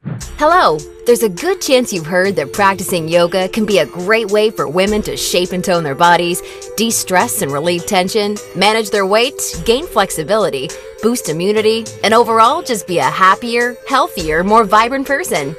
Hello! There's a good chance you've heard that practicing yoga can be a great way for women to shape and tone their bodies, de-stress and relieve tension, manage their weight, gain flexibility, boost immunity, and overall just be a happier, healthier, more vibrant person.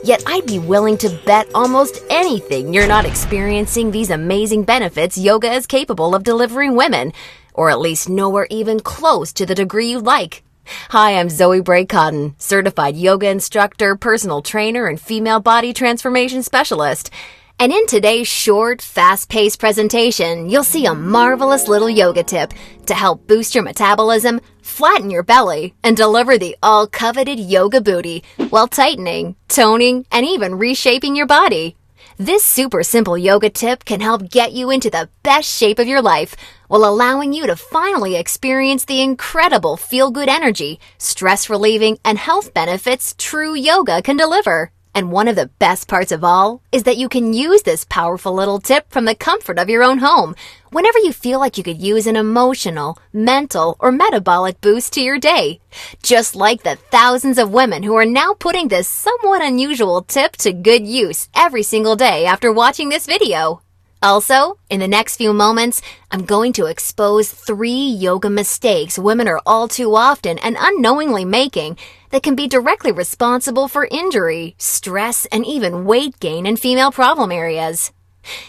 Yet I'd be willing to bet almost anything you're not experiencing these amazing benefits yoga is capable of delivering women, or at least nowhere even close to the degree you'd like. Hi, I'm Zoe Bray-Cotton, certified yoga instructor, personal trainer, and female body transformation specialist. And in today's short, fast-paced presentation, you'll see a marvelous little yoga tip to help boost your metabolism, flatten your belly, and deliver the all-coveted yoga booty while tightening, toning, and even reshaping your body. This super simple yoga tip can help get you into the best shape of your life while allowing you to finally experience the incredible feel-good energy, stress-relieving, and health benefits true yoga can deliver. And one of the best parts of all is that you can use this powerful little tip from the comfort of your own home whenever you feel like you could use an emotional, mental, or metabolic boost to your day. Just like the thousands of women who are now putting this somewhat unusual tip to good use every single day after watching this video. Also, in the next few moments, I'm going to expose 3 yoga mistakes women are all too often and unknowingly making that can be directly responsible for injury, stress, and even weight gain in female problem areas.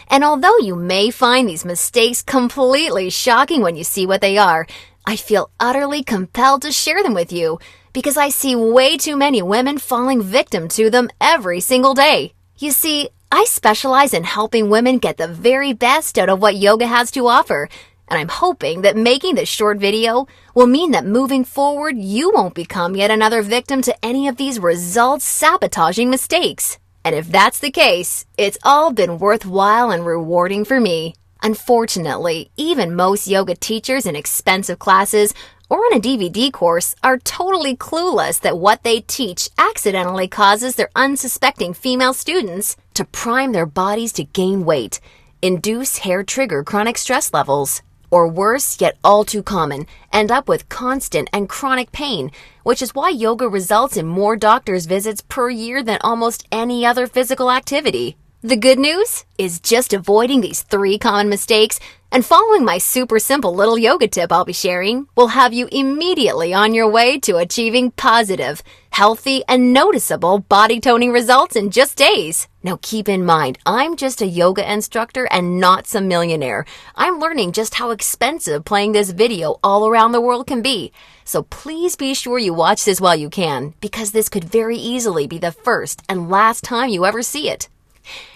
And although you may find these mistakes completely shocking when you see what they are, I feel utterly compelled to share them with you because I see way too many women falling victim to them every single day. You see, I specialize in helping women get the very best out of what yoga has to offer, and I'm hoping that making this short video will mean that moving forward you won't become yet another victim to any of these results-sabotaging mistakes. And if that's the case, it's all been worthwhile and rewarding for me. Unfortunately, even most yoga teachers in expensive classes or on a DVD course are totally clueless that what they teach accidentally causes their unsuspecting female students to prime their bodies to gain weight, induce hair-trigger chronic stress levels, or worse, yet all too common, end up with constant and chronic pain, which is why yoga results in more doctor's visits per year than almost any other physical activity. The good news is just avoiding these 3 common mistakes and following my super simple little yoga tip I'll be sharing will have you immediately on your way to achieving positive, healthy, and noticeable body toning results in just days. Now keep in mind, I'm just a yoga instructor and not some millionaire. I'm learning just how expensive playing this video all around the world can be. So please be sure you watch this while you can, because this could very easily be the first and last time you ever see it.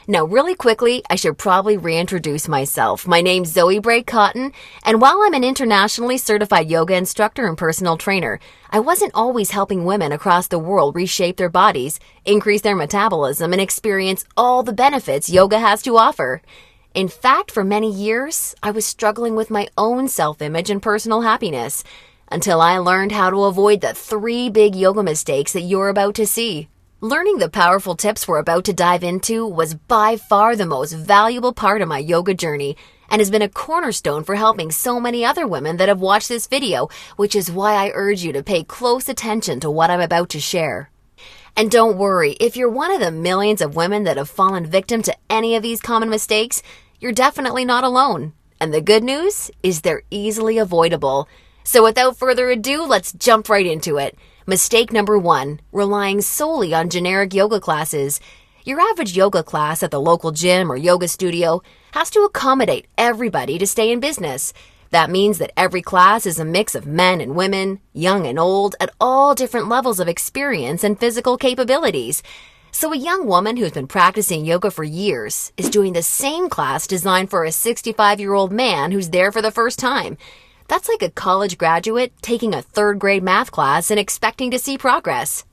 Now, really quickly, I should probably reintroduce myself. My name's Zoe Bray-Cotton, and while I'm an internationally certified yoga instructor and personal trainer, I wasn't always helping women across the world reshape their bodies, increase their metabolism, and experience all the benefits yoga has to offer. In fact, for many years, I was struggling with my own self-image and personal happiness, until I learned how to avoid the 3 big yoga mistakes that you're about to see. Learning the powerful tips we're about to dive into was by far the most valuable part of my yoga journey and has been a cornerstone for helping so many other women that have watched this video, which is why I urge you to pay close attention to what I'm about to share. And don't worry, if you're one of the millions of women that have fallen victim to any of these common mistakes, you're definitely not alone. And the good news is they're easily avoidable. So without further ado, let's jump right into it. Mistake number 1, relying solely on generic yoga classes. Your average yoga class at the local gym or yoga studio has to accommodate everybody to stay in business. That means that every class is a mix of men and women, young and old, at all different levels of experience and physical capabilities. So a young woman who's been practicing yoga for years is doing the same class designed for a 65-year-old man who's there for the first time. That's like a college graduate taking a 3rd grade math class and expecting to see progress.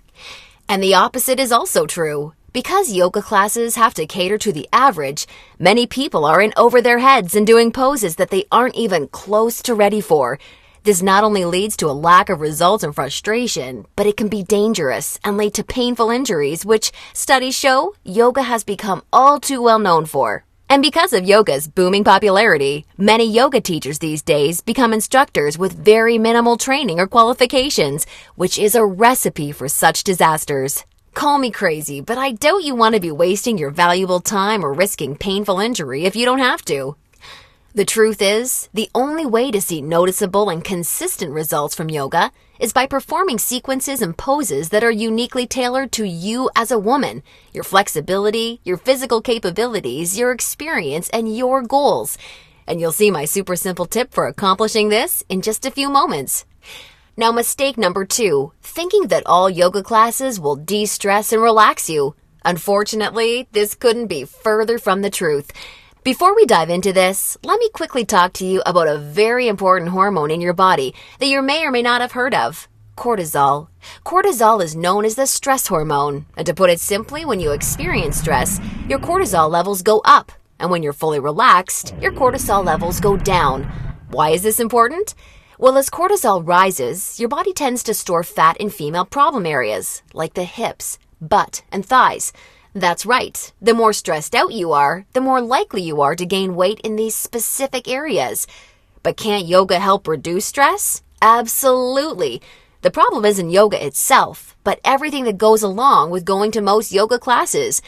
And the opposite is also true. Because yoga classes have to cater to the average, many people are in over their heads and doing poses that they aren't even close to ready for. This not only leads to a lack of results and frustration, but it can be dangerous and lead to painful injuries, which studies show yoga has become all too well known for. And because of yoga's booming popularity, many yoga teachers these days become instructors with very minimal training or qualifications, which is a recipe for such disasters. Call me crazy, but I doubt you want to be wasting your valuable time or risking painful injury if you don't have to. The truth is, the only way to see noticeable and consistent results from yoga is by performing sequences and poses that are uniquely tailored to you as a woman, your flexibility, your physical capabilities, your experience, and your goals. And you'll see my super simple tip for accomplishing this in just a few moments. Now, mistake number 2, thinking that all yoga classes will de-stress and relax you. Unfortunately, this couldn't be further from the truth. Before we dive into this, let me quickly talk to you about a very important hormone in your body that you may or may not have heard of: cortisol. Cortisol is known as the stress hormone, and to put it simply, when you experience stress, your cortisol levels go up, and when you're fully relaxed, your cortisol levels go down. Why is this important? Well, as cortisol rises, your body tends to store fat in female problem areas, like the hips, butt, and thighs. That's right. The more stressed out you are, the more likely you are to gain weight in these specific areas. But can't yoga help reduce stress? Absolutely. The problem isn't yoga itself, but everything that goes along with going to most yoga classes.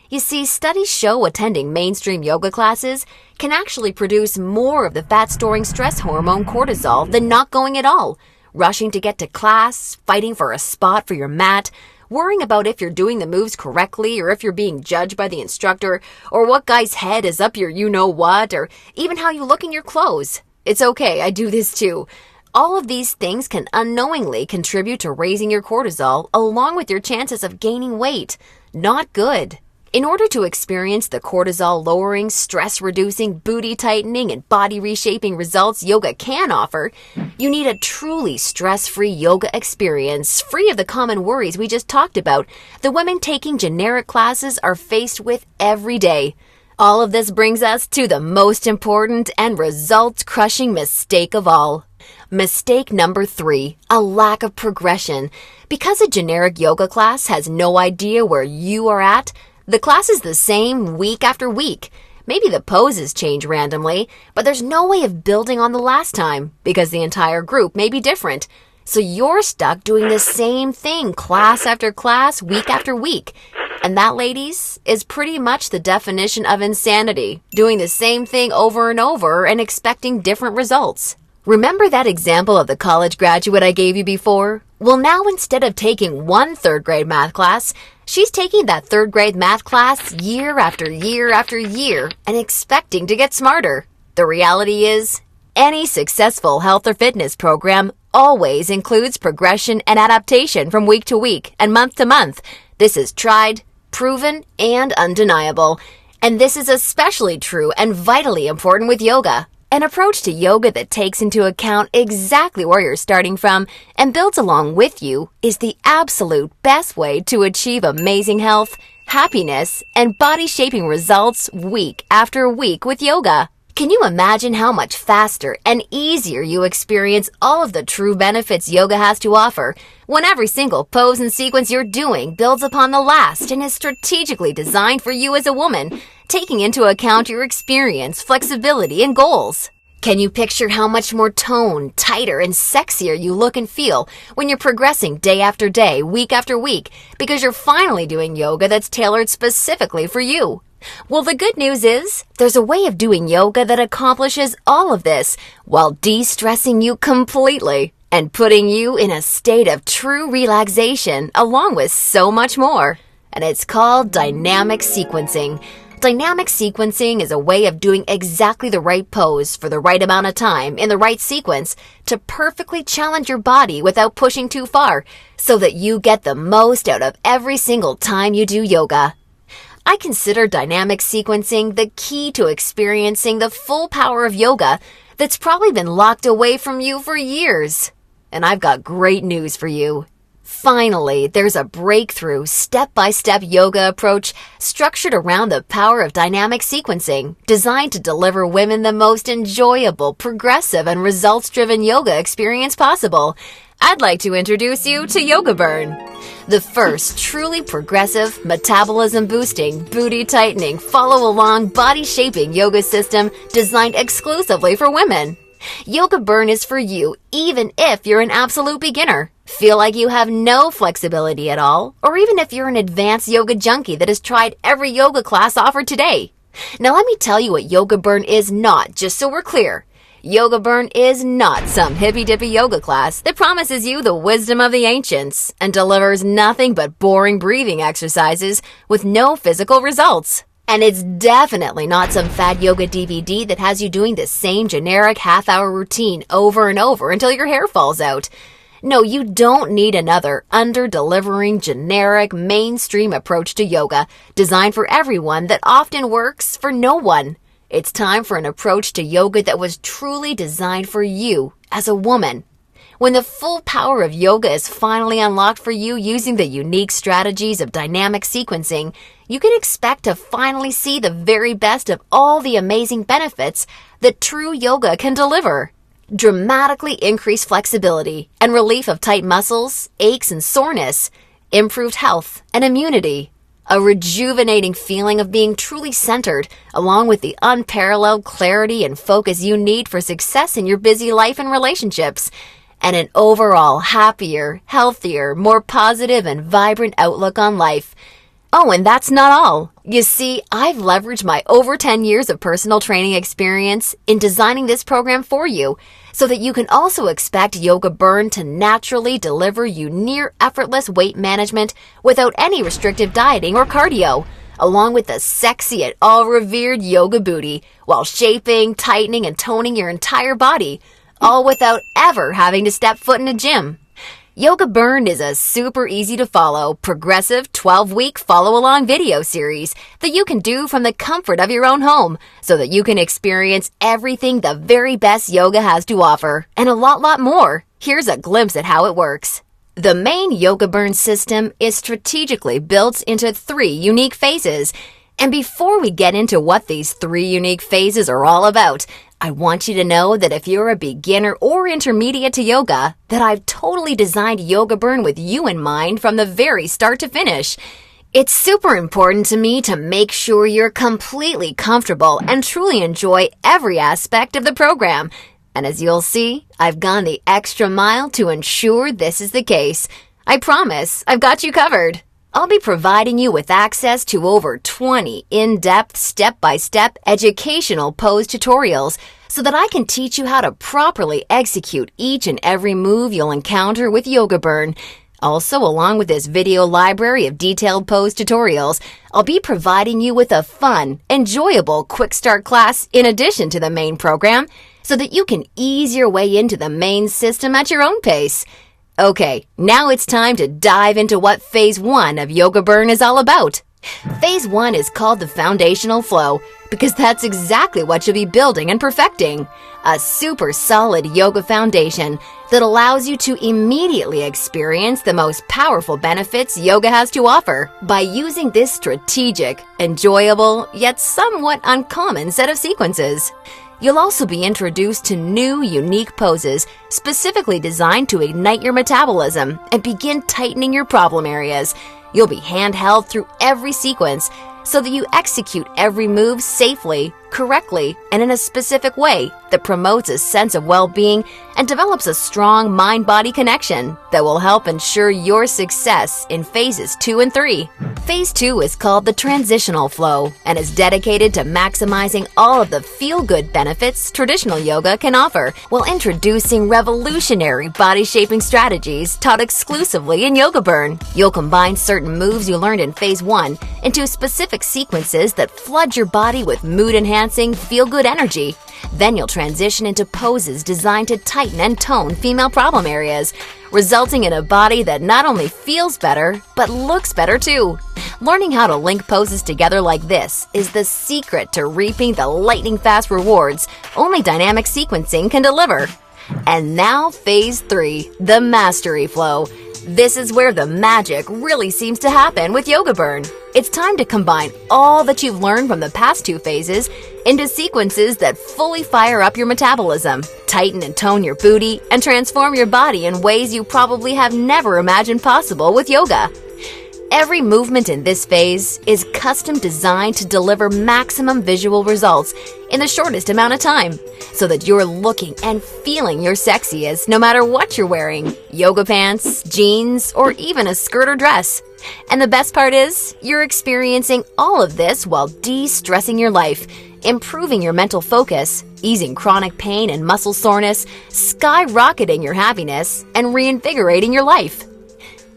You see, studies show attending mainstream yoga classes can actually produce more of the fat-storing stress hormone cortisol than not going at all. Rushing to get to class, fighting for a spot for your mat, worrying about if you're doing the moves correctly or if you're being judged by the instructor, or what guy's head is up your you-know-what, or even how you look in your clothes. It's okay, I do this too. All of these things can unknowingly contribute to raising your cortisol along with your chances of gaining weight. Not good. In order to experience the cortisol-lowering, stress-reducing, booty-tightening, and body-reshaping results yoga can offer, you need a truly stress-free yoga experience, free of the common worries we just talked about the women taking generic classes are faced with every day. All of this brings us to the most important and result-crushing mistake of all. Mistake number 3, a lack of progression. Because a generic yoga class has no idea where you are at, the class is the same week after week. Maybe the poses change randomly, but there's no way of building on the last time because the entire group may be different. So you're stuck doing the same thing class after class, week after week. And that, ladies, is pretty much the definition of insanity, doing the same thing over and over and expecting different results. Remember that example of the college graduate I gave you before? Well, now instead of taking one third-grade math class, she's taking that third-grade math class year after year after year and expecting to get smarter. The reality is, any successful health or fitness program always includes progression and adaptation from week to week and month to month. This is tried, proven, and undeniable. And this is especially true and vitally important with yoga. An approach to yoga that takes into account exactly where you're starting from and builds along with you is the absolute best way to achieve amazing health, happiness, and body-shaping results week after week with yoga. Can you imagine how much faster and easier you experience all of the true benefits yoga has to offer when every single pose and sequence you're doing builds upon the last and is strategically designed for you as a woman, taking into account your experience, flexibility, and goals? Can you picture how much more toned, tighter, and sexier you look and feel when you're progressing day after day, week after week, because you're finally doing yoga that's tailored specifically for you? Well, the good news is, there's a way of doing yoga that accomplishes all of this while de-stressing you completely and putting you in a state of true relaxation along with so much more. And it's called dynamic sequencing. Dynamic sequencing is a way of doing exactly the right pose for the right amount of time in the right sequence to perfectly challenge your body without pushing too far so that you get the most out of every single time you do yoga. I consider dynamic sequencing the key to experiencing the full power of yoga that's probably been locked away from you for years. And I've got great news for you. Finally, there's a breakthrough, step-by-step yoga approach structured around the power of dynamic sequencing, designed to deliver women the most enjoyable, progressive, and results-driven yoga experience possible. I'd like to introduce you to Yoga Burn, the first truly progressive, metabolism-boosting, booty-tightening, follow-along, body-shaping yoga system designed exclusively for women. Yoga Burn is for you even if you're an absolute beginner. Feel like you have no flexibility at all? Or even if you're an advanced yoga junkie that has tried every yoga class offered today? Now let me tell you what Yoga Burn is not, just so we're clear. Yoga Burn is not some hippy-dippy yoga class that promises you the wisdom of the ancients and delivers nothing but boring breathing exercises with no physical results. And it's definitely not some fad yoga DVD that has you doing the same generic half-hour routine over and over until your hair falls out. No, you don't need another under-delivering, generic, mainstream approach to yoga designed for everyone that often works for no one. It's time for an approach to yoga that was truly designed for you as a woman. When the full power of yoga is finally unlocked for you using the unique strategies of dynamic sequencing, you can expect to finally see the very best of all the amazing benefits that true yoga can deliver. Dramatically increased flexibility and relief of tight muscles, aches and soreness, improved health and immunity, a rejuvenating feeling of being truly centered, along with the unparalleled clarity and focus you need for success in your busy life and relationships, and an overall happier, healthier, more positive and vibrant outlook on life. Oh, and that's not all. You see, I've leveraged my over 10 years of personal training experience in designing this program for you so that you can also expect Yoga Burn to naturally deliver you near effortless weight management without any restrictive dieting or cardio, along with the sexy yet all-revered yoga booty while shaping, tightening, and toning your entire body, all without ever having to step foot in a gym. Yoga Burn is a super easy to follow, progressive 12-week follow-along video series that you can do from the comfort of your own home so that you can experience everything the very best yoga has to offer and a lot more. Here's a glimpse at how it works. The main Yoga Burn system is strategically built into 3 unique phases. And before we get into what these 3 unique phases are all about, I want you to know that if you're a beginner or intermediate to yoga, that I've totally designed Yoga Burn with you in mind from the very start to finish. It's super important to me to make sure you're completely comfortable and truly enjoy every aspect of the program. And as you'll see, I've gone the extra mile to ensure this is the case. I promise, I've got you covered. I'll be providing you with access to over 20 in-depth, step-by-step educational pose tutorials so that I can teach you how to properly execute each and every move you'll encounter with Yoga Burn. Also, along with this video library of detailed pose tutorials, I'll be providing you with a fun, enjoyable quick start class in addition to the main program so that you can ease your way into the main system at your own pace. Okay, now it's time to dive into what Phase 1 of Yoga Burn is all about. Phase 1 is called the foundational flow because that's exactly what you'll be building and perfecting. A super solid yoga foundation that allows you to immediately experience the most powerful benefits yoga has to offer by using this strategic, enjoyable, yet somewhat uncommon set of sequences. You'll also be introduced to new, unique poses specifically designed to ignite your metabolism and begin tightening your problem areas. You'll be handheld through every sequence so that you execute every move safely, correctly, and in a specific way that promotes a sense of well-being and develops a strong mind-body connection that will help ensure your success in phases 2 and 3. Phase 2 is called the transitional flow and is dedicated to maximizing all of the feel-good benefits traditional yoga can offer while introducing revolutionary body-shaping strategies taught exclusively in Yoga Burn. You'll combine certain moves you learned in Phase 1 into specific sequences that flood your body with mood-enhancing, feel-good energy. Then you'll transition into poses designed to tighten and tone female problem areas, resulting in a body that not only feels better, but looks better too. Learning how to link poses together like this is the secret to reaping the lightning-fast rewards only dynamic sequencing can deliver. And now Phase 3, the mastery flow. This is where the magic really seems to happen with Yoga Burn. It's time to combine all that you've learned from the past 2 phases into sequences that fully fire up your metabolism, tighten and tone your booty, and transform your body in ways you probably have never imagined possible with yoga. Every movement in this phase is custom designed to deliver maximum visual results in the shortest amount of time, so that you're looking and feeling your sexiest no matter what you're wearing: yoga pants, jeans, or even a skirt or dress. And the best part is, you're experiencing all of this while de-stressing your life, improving your mental focus, easing chronic pain and muscle soreness, skyrocketing your happiness, and reinvigorating your life.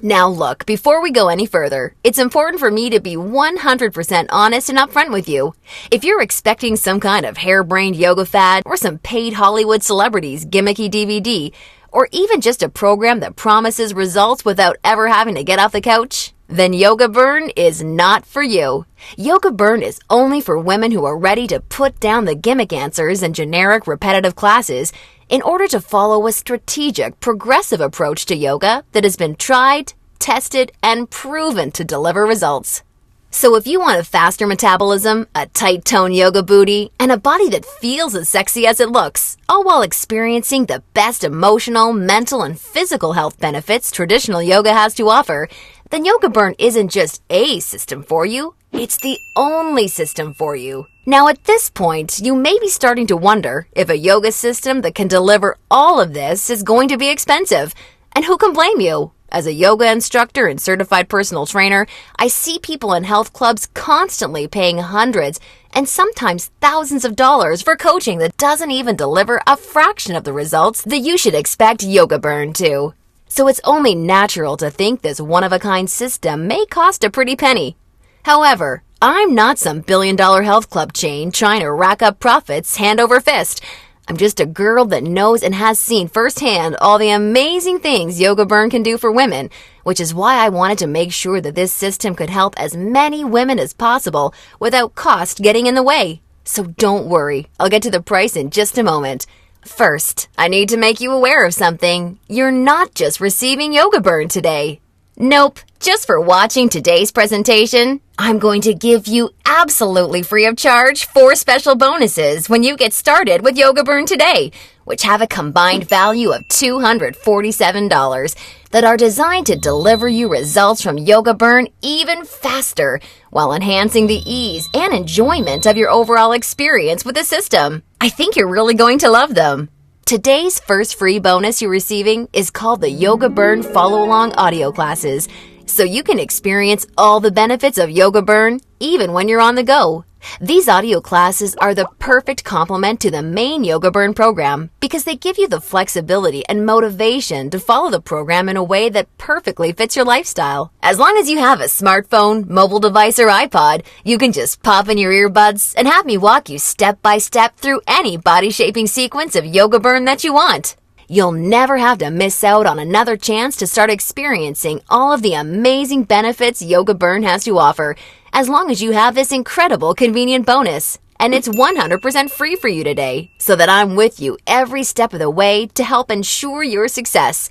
Now look, before we go any further, it's important for me to be 100% honest and upfront with you. If you're expecting some kind of harebrained yoga fad or some paid Hollywood celebrities gimmicky DVD, or even just a program that promises results without ever having to get off the couch, then Yoga Burn is not for you. Yoga Burn is only for women who are ready to put down the gimmick answers and generic repetitive classes in order to follow a strategic, progressive approach to yoga that has been tried, tested, and proven to deliver results. So if you want a faster metabolism, a tight-toned yoga booty, and a body that feels as sexy as it looks, all while experiencing the best emotional, mental, and physical health benefits traditional yoga has to offer, then Yoga Burn isn't just a system for you, it's the only system for you. Now at this point, you may be starting to wonder if a yoga system that can deliver all of this is going to be expensive. And who can blame you? As a yoga instructor and certified personal trainer, I see people in health clubs constantly paying hundreds and sometimes thousands of dollars for coaching that doesn't even deliver a fraction of the results that you should expect Yoga Burn to. So it's only natural to think this one-of-a-kind system may cost a pretty penny. However, I'm not some billion-dollar health club chain trying to rack up profits hand over fist. I'm just a girl that knows and has seen firsthand all the amazing things Yoga Burn can do for women, which is why I wanted to make sure that this system could help as many women as possible without cost getting in the way. So don't worry, I'll get to the price in just a moment. First, I need to make you aware of something. You're not just receiving Yoga Burn today. Nope, just for watching today's presentation, I'm going to give you absolutely free of charge 4 special bonuses when you get started with Yoga Burn today, which have a combined value of $247 that are designed to deliver you results from Yoga Burn even faster while enhancing the ease and enjoyment of your overall experience with the system. I think you're really going to love them. Today's first free bonus you're receiving is called the Yoga Burn Follow-Along Audio Classes, so you can experience all the benefits of Yoga Burn even when you're on the go. These audio classes are the perfect complement to the main Yoga Burn program because they give you the flexibility and motivation to follow the program in a way that perfectly fits your lifestyle. As long as you have a smartphone, mobile device, or iPod, you can just pop in your earbuds and have me walk you step by step through any body-shaping sequence of Yoga Burn that you want. You'll never have to miss out on another chance to start experiencing all of the amazing benefits Yoga Burn has to offer, as long as you have this incredible convenient bonus. And it's 100% free for you today, so that I'm with you every step of the way to help ensure your success.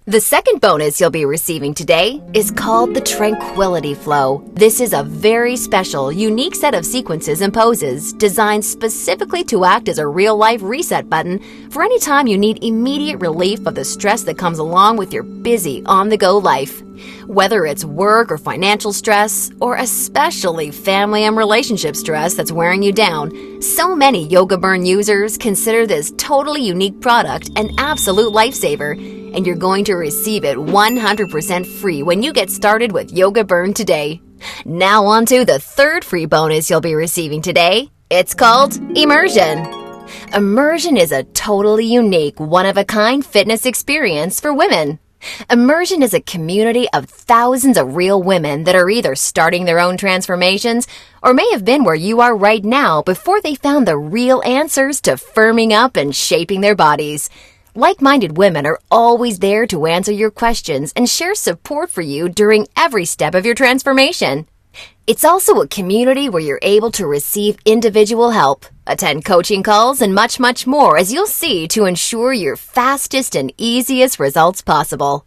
The second bonus you'll be receiving today is called the Tranquility Flow. This is a very special, unique set of sequences and poses designed specifically to act as a real-life reset button for any time you need immediate relief of the stress that comes along with your busy, on-the-go life. Whether it's work or financial stress, or especially family and relationship stress that's wearing you down, so many Yoga Burn users consider this totally unique product an absolute lifesaver, and you're going to receive it 100% free when you get started with Yoga Burn today. Now on to the third free bonus you'll be receiving today. It's called Immersion. Immersion is a totally unique, one-of-a-kind fitness experience for women. Immersion is a community of thousands of real women that are either starting their own transformations or may have been where you are right now before they found the real answers to firming up and shaping their bodies. Like-minded women are always there to answer your questions and share support for you during every step of your transformation. It's also a community where you're able to receive individual help, attend coaching calls, and much, much more, as you'll see, to ensure your fastest and easiest results possible.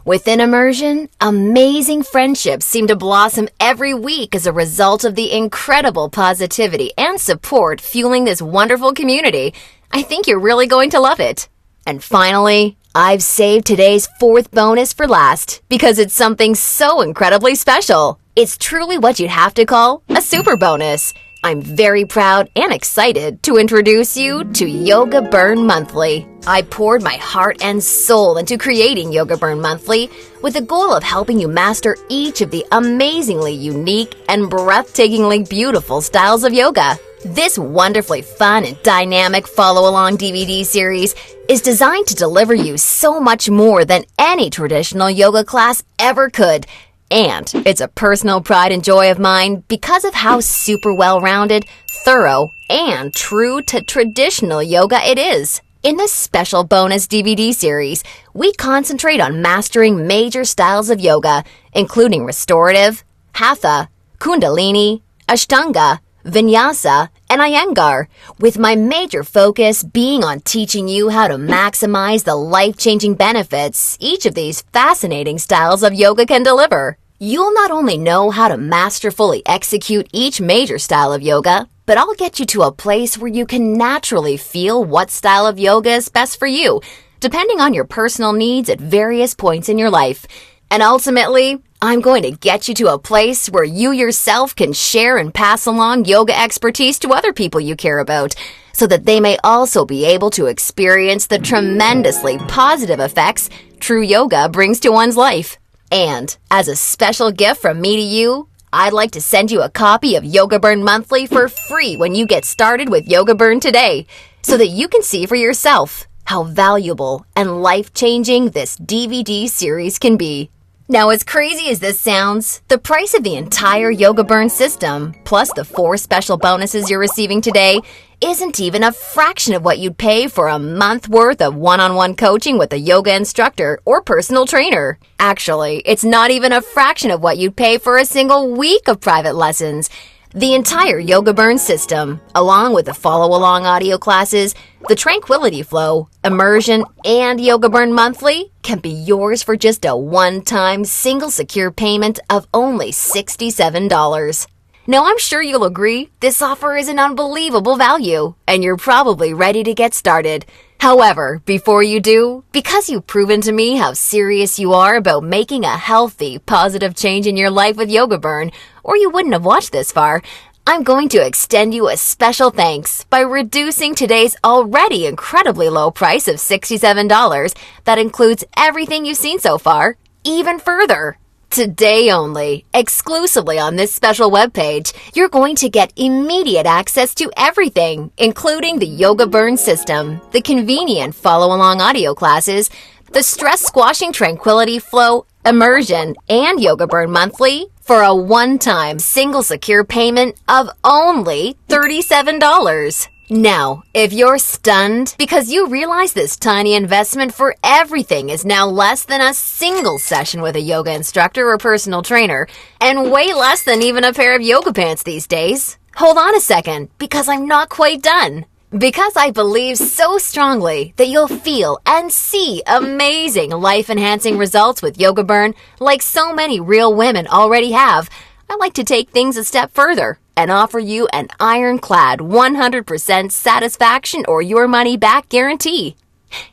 Within Immersion, amazing friendships seem to blossom every week as a result of the incredible positivity and support fueling this wonderful community. I think you're really going to love it. And finally, I've saved today's fourth bonus for last because it's something so incredibly special. It's truly what you'd have to call a super bonus. I'm very proud and excited to introduce you to Yoga Burn Monthly. I poured my heart and soul into creating Yoga Burn Monthly with the goal of helping you master each of the amazingly unique and breathtakingly beautiful styles of yoga. This wonderfully fun and dynamic follow-along DVD series is designed to deliver you so much more than any traditional yoga class ever could. And it's a personal pride and joy of mine because of how super well-rounded, thorough, and true to traditional yoga it is. In this special bonus DVD series, we concentrate on mastering major styles of yoga, including restorative, hatha, kundalini, ashtanga, vinyasa, and iyengar, with my major focus being on teaching you how to maximize the life-changing benefits each of these fascinating styles of yoga can deliver. You'll not only know how to masterfully execute each major style of yoga, but I'll get you to a place where you can naturally feel what style of yoga is best for you, depending on your personal needs at various points in your life. And ultimately, I'm going to get you to a place where you yourself can share and pass along yoga expertise to other people you care about, so that they may also be able to experience the tremendously positive effects true yoga brings to one's life. And as a special gift from me to you, I'd like to send you a copy of Yoga Burn Monthly for free when you get started with Yoga Burn today, so that you can see for yourself how valuable and life-changing this DVD series can be. Now, as crazy as this sounds, the price of the entire Yoga Burn system, plus the 4 special bonuses you're receiving today, isn't even a fraction of what you'd pay for a month worth of one-on-one coaching with a yoga instructor or personal trainer. Actually, it's not even a fraction of what you'd pay for a single week of private lessons. The entire Yoga Burn system, along with the follow-along audio classes, the Tranquility Flow, Immersion, and Yoga Burn Monthly can be yours for just a one-time single secure payment of only $67. Now, I'm sure you'll agree this offer is an unbelievable value, and you're probably ready to get started. However, before you do, because you've proven to me how serious you are about making a healthy, positive change in your life with Yoga Burn, or you wouldn't have watched this far, I'm going to extend you a special thanks by reducing today's already incredibly low price of $67 that includes everything you've seen so far, even further. Today only, exclusively on this special webpage, you're going to get immediate access to everything, including the Yoga Burn system, the convenient follow-along audio classes, the stress-squashing Tranquility Flow, Immersion, and Yoga Burn Monthly for a one-time single secure payment of only $37. Now, if you're stunned because you realize this tiny investment for everything is now less than a single session with a yoga instructor or personal trainer, and way less than even a pair of yoga pants these days, hold on a second, because I'm not quite done. Because I believe so strongly that you'll feel and see amazing life-enhancing results with Yoga Burn like so many real women already have, I like to take things a step further and offer you an ironclad 100% satisfaction or your money back guarantee.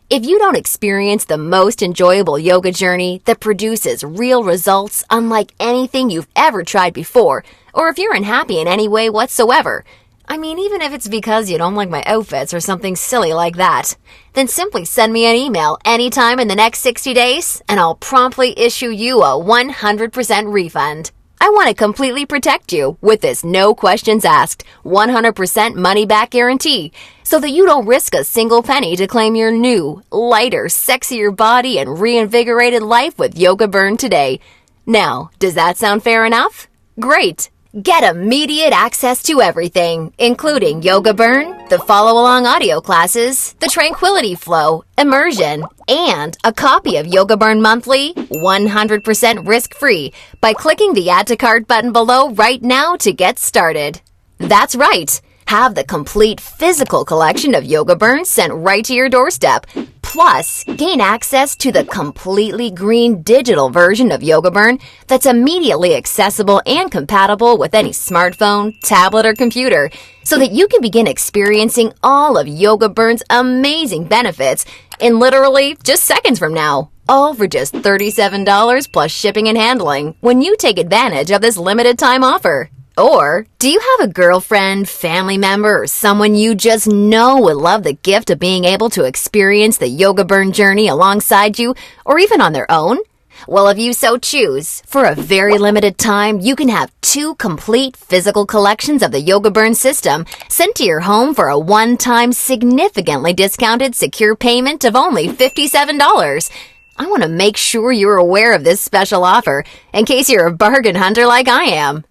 If you don't experience the most enjoyable yoga journey that produces real results unlike anything you've ever tried before, or if you're unhappy in any way whatsoever, I mean, even if it's because you don't like my outfits or something silly like that, then simply send me an email anytime in the next 60 days and I'll promptly issue you a 100% refund. I want to completely protect you with this no questions asked, 100% money back guarantee, so that you don't risk a single penny to claim your new, lighter, sexier body and reinvigorated life with Yoga Burn today. Now, does that sound fair enough? Great! Get immediate access to everything, including Yoga Burn, the follow-along audio classes, the Tranquility Flow, Immersion, and a copy of Yoga Burn Monthly, 100% risk-free, by clicking the Add to Cart button below right now to get started. That's right! Have the complete physical collection of Yoga Burn sent right to your doorstep. Plus, gain access to the completely green digital version of Yoga Burn that's immediately accessible and compatible with any smartphone, tablet, or computer, so that you can begin experiencing all of Yoga Burn's amazing benefits in literally just seconds from now. All for just $37 plus shipping and handling when you take advantage of this limited time offer. Or, do you have a girlfriend, family member, or someone you just know would love the gift of being able to experience the Yoga Burn journey alongside you, or even on their own? Well, if you so choose, for a very limited time, you can have 2 complete physical collections of the Yoga Burn system sent to your home for a one-time, significantly discounted secure payment of only $57. I want to make sure you're aware of this special offer in case you're a bargain hunter like I am.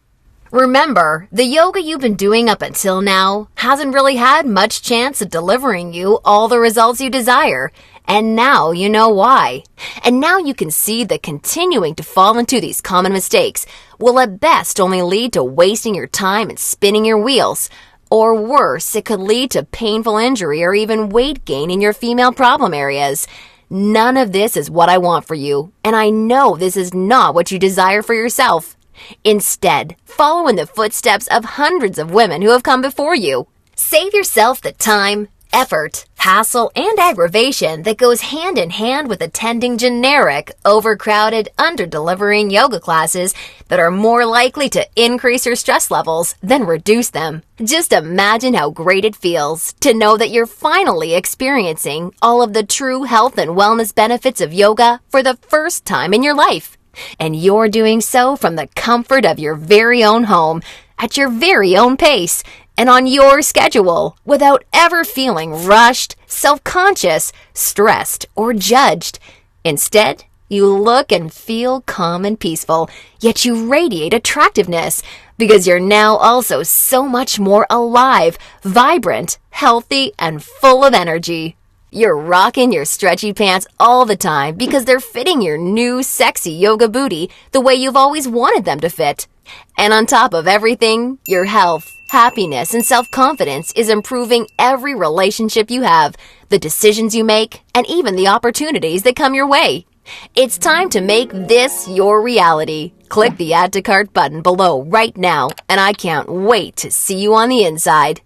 Remember, the yoga you've been doing up until now hasn't really had much chance of delivering you all the results you desire, and now you know why. And now you can see that continuing to fall into these common mistakes will at best only lead to wasting your time and spinning your wheels. Or worse, it could lead to painful injury or even weight gain in your female problem areas. None of this is what I want for you, and I know this is not what you desire for yourself. Instead, follow in the footsteps of hundreds of women who have come before you. Save yourself the time, effort, hassle, and aggravation that goes hand in hand with attending generic, overcrowded, under-delivering yoga classes that are more likely to increase your stress levels than reduce them. Just imagine how great it feels to know that you're finally experiencing all of the true health and wellness benefits of yoga for the first time in your life. And you're doing so from the comfort of your very own home, at your very own pace, and on your schedule, without ever feeling rushed, self-conscious, stressed, or judged. Instead, you look and feel calm and peaceful, yet you radiate attractiveness, because you're now also so much more alive, vibrant, healthy, and full of energy. You're rocking your stretchy pants all the time because they're fitting your new sexy yoga booty the way you've always wanted them to fit. And on top of everything, your health, happiness, and self-confidence is improving every relationship you have, the decisions you make, and even the opportunities that come your way. It's time to make this your reality. Click the Add to Cart button below right now, and I can't wait to see you on the inside.